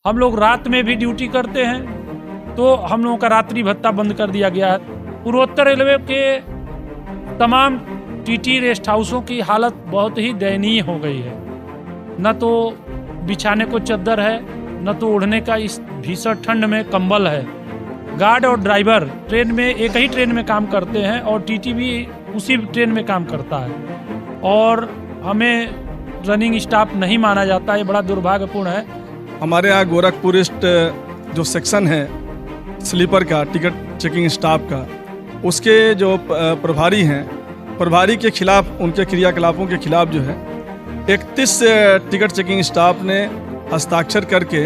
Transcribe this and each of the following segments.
हम लोग रात में भी ड्यूटी करते हैं तो हम लोगों का रात्रि भत्ता बंद कर दिया गया है। पूर्वोत्तर रेलवे के तमाम टीटी रेस्ट हाउसों की हालत बहुत ही दयनीय हो गई है। न तो बिछाने को चद्दर है, न तो ओढ़ने का इस भीषण ठंड में कंबल है। गार्ड और ड्राइवर ट्रेन में एक ही ट्रेन में काम करते हैं और टीटी भी उसी ट्रेन में काम करता है और हमें रनिंग स्टाफ नहीं माना जाता। ये बड़ा दुर्भाग्यपूर्ण है। हमारे यहाँ गोरखपुर ईस्ट जो सेक्शन है स्लीपर का टिकट चेकिंग स्टाफ का, उसके जो प्रभारी हैं, प्रभारी के खिलाफ, उनके क्रियाकलापों के खिलाफ जो है 31 टिकट चेकिंग स्टाफ ने हस्ताक्षर करके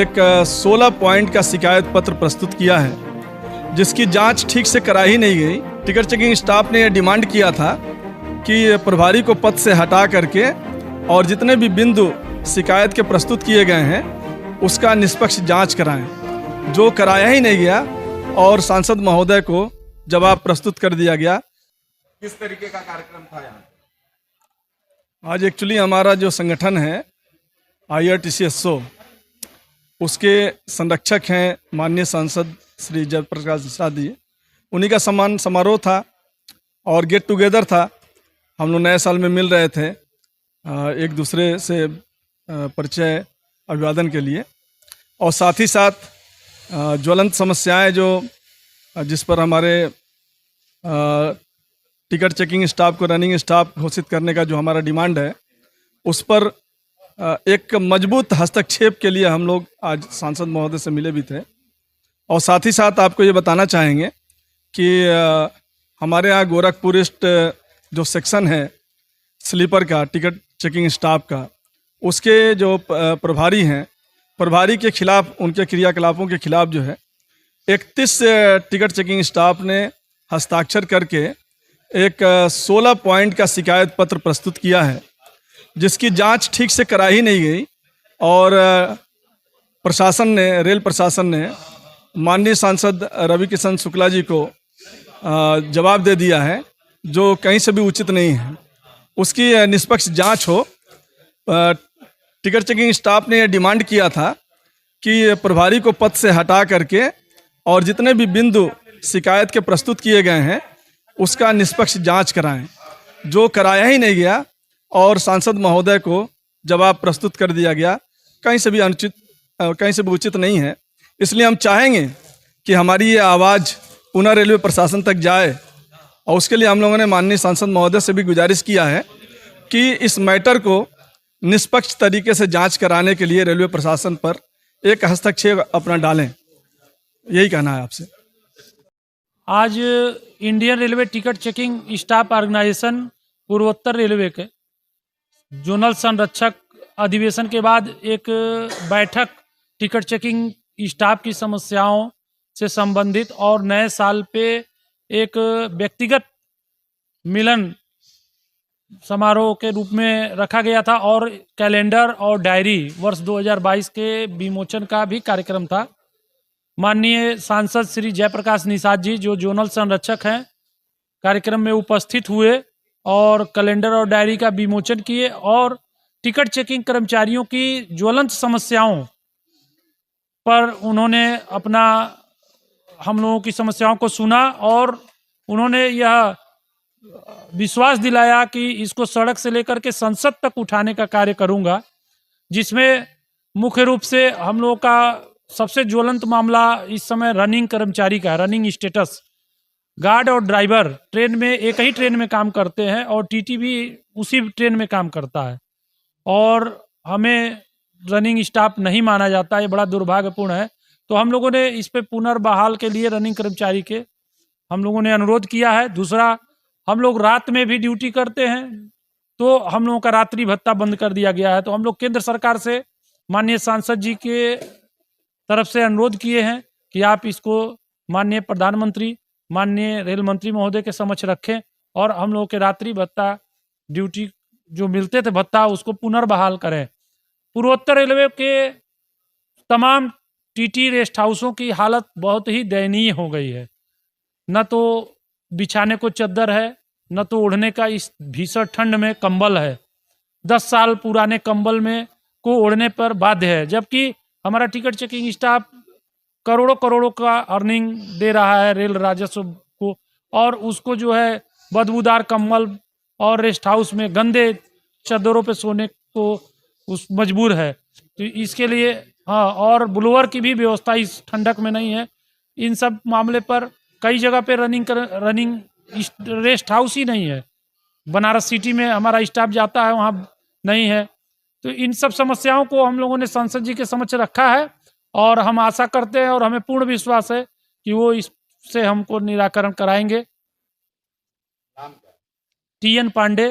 एक 16 पॉइंट का शिकायत पत्र प्रस्तुत किया है, जिसकी जांच ठीक से करा ही नहीं गई। टिकट चेकिंग स्टाफ ने यह डिमांड किया था कि प्रभारी को पद से हटा करके और जितने भी बिंदु शिकायत के प्रस्तुत किए गए हैं उसका निष्पक्ष जांच कराएं, जो कराया ही नहीं गया और सांसद महोदय को जवाब प्रस्तुत कर दिया गया। किस तरीके का कार्यक्रम था यहाँ? आज एक्चुअली हमारा जो संगठन है IRTC-SO, उसके संरक्षक हैं माननीय सांसद श्री जयप्रकाश निषाद जी। उन्हीं का सम्मान समारोह था और गेट टुगेदर था। हम लोग नए साल में मिल रहे थे एक दूसरे से परिचय अभिवादन के लिए, और साथ ही साथ ज्वलंत समस्याएं जो जिस पर हमारे टिकट चेकिंग स्टाफ को रनिंग स्टाफ घोषित करने का जो हमारा डिमांड है, उस पर एक मजबूत हस्तक्षेप के लिए हम लोग आज सांसद महोदय से मिले भी थे। और साथ ही साथ आपको ये बताना चाहेंगे कि हमारे यहाँ गोरखपुर ईस्ट जो सेक्शन है स्लीपर का टिकट चेकिंग स्टाफ का, उसके जो प्रभारी हैं, प्रभारी के खिलाफ, उनके क्रियाकलापों के खिलाफ जो है 31 टिकट चेकिंग स्टाफ ने हस्ताक्षर करके एक 16 पॉइंट का शिकायत पत्र प्रस्तुत किया है, जिसकी जांच ठीक से करा ही नहीं गई और प्रशासन ने, रेल प्रशासन ने माननीय सांसद रवि किशन शुक्ला जी को जवाब दे दिया है, जो कहीं से भी उचित नहीं है। उसकी निष्पक्ष जांच हो। टिकट चेकिंग स्टाफ ने यह डिमांड किया था कि प्रभारी को पद से हटा करके और जितने भी बिंदु शिकायत के प्रस्तुत किए गए हैं उसका निष्पक्ष जांच कराएं, जो कराया ही नहीं गया और सांसद महोदय को जवाब प्रस्तुत कर दिया गया। कहीं से भी अनुचित, कहीं से भी उचित नहीं है। इसलिए हम चाहेंगे कि हमारी ये आवाज़ पुनः रेलवे प्रशासन तक जाए, और उसके लिए हम लोगों ने माननीय सांसद महोदय से भी गुजारिश किया है कि इस मैटर को निष्पक्ष तरीके से जांच कराने के लिए रेलवे प्रशासन पर एक हस्तक्षेप अपना डालें। यही कहना है आपसे। आज Indian railway ticket checking staff organization पूर्वोत्तर रेलवे के जोनल संरक्षक अधिवेशन के बाद एक बैठक टिकट चेकिंग स्टाफ की समस्याओं से संबंधित और नए साल पे एक व्यक्तिगत मिलन समारोह के रूप में रखा गया था और कैलेंडर और डायरी वर्ष 2022 के विमोचन का भी कार्यक्रम था। माननीय सांसद श्री जयप्रकाश निषाद जी, जो जोनल संरक्षक हैं, कार्यक्रम में उपस्थित हुए और कैलेंडर और डायरी का विमोचन किए और टिकट चेकिंग कर्मचारियों की ज्वलंत समस्याओं पर उन्होंने अपना, हम लोगों की समस्याओं को सुना और उन्होंने यह विश्वास दिलाया कि इसको सड़क से लेकर के संसद तक उठाने का कार्य करूंगा, जिसमें मुख्य रूप से हम लोगों का सबसे ज्वलंत मामला इस समय रनिंग कर्मचारी का, रनिंग स्टेटस। गार्ड और ड्राइवर ट्रेन में एक ही ट्रेन में काम करते हैं और टीटी भी उसी ट्रेन में काम करता है और हमें रनिंग स्टाफ नहीं माना जाता। ये बड़ा दुर्भाग्यपूर्ण है। तो हम लोगों ने इस पे पुनर्बहाल के लिए रनिंग कर्मचारी के हम लोगों ने अनुरोध किया है। दूसरा, हम लोग रात में भी ड्यूटी करते हैं तो हम लोगों का रात्रि भत्ता बंद कर दिया गया है। तो हम लोग केंद्र सरकार से माननीय सांसद जी के तरफ से अनुरोध किए हैं कि आप इसको माननीय प्रधानमंत्री, माननीय रेल मंत्री महोदय के समक्ष रखें और हम लोगों के रात्रि भत्ता, ड्यूटी जो मिलते थे भत्ता, उसको पुनर्बहाल करें। पूर्वोत्तर रेलवे के तमाम टीटी रेस्ट हाउसों की हालत बहुत ही दयनीय हो गई है। न तो बिछाने को चद्दर है, न तो ओढ़ने का इस भीषण ठंड में कंबल है। 10 साल पुराने कंबल में को ओढ़ने पर बाध्य है, जबकि हमारा टिकट चेकिंग स्टाफ करोड़ों करोड़ों का अर्निंग दे रहा है रेल राजस्व को, और उसको जो है बदबूदार कंबल और रेस्ट हाउस में गंदे चादरों पे सोने को उस मजबूर है। तो इसके लिए हाँ, और ब्लोअर की भी व्यवस्था इस ठंडक में नहीं है। इन सब मामले पर कई जगह पे रनिंग रेस्ट हाउस ही नहीं है। बनारस सिटी में हमारा स्टाफ जाता है, वहाँ नहीं है। तो इन सब समस्याओं को हम लोगों ने सांसद जी के समक्ष रखा है, और हम आशा करते हैं और हमें पूर्ण विश्वास है कि वो इससे हमको निराकरण कराएंगे। नाम क्या है? TN पांडे,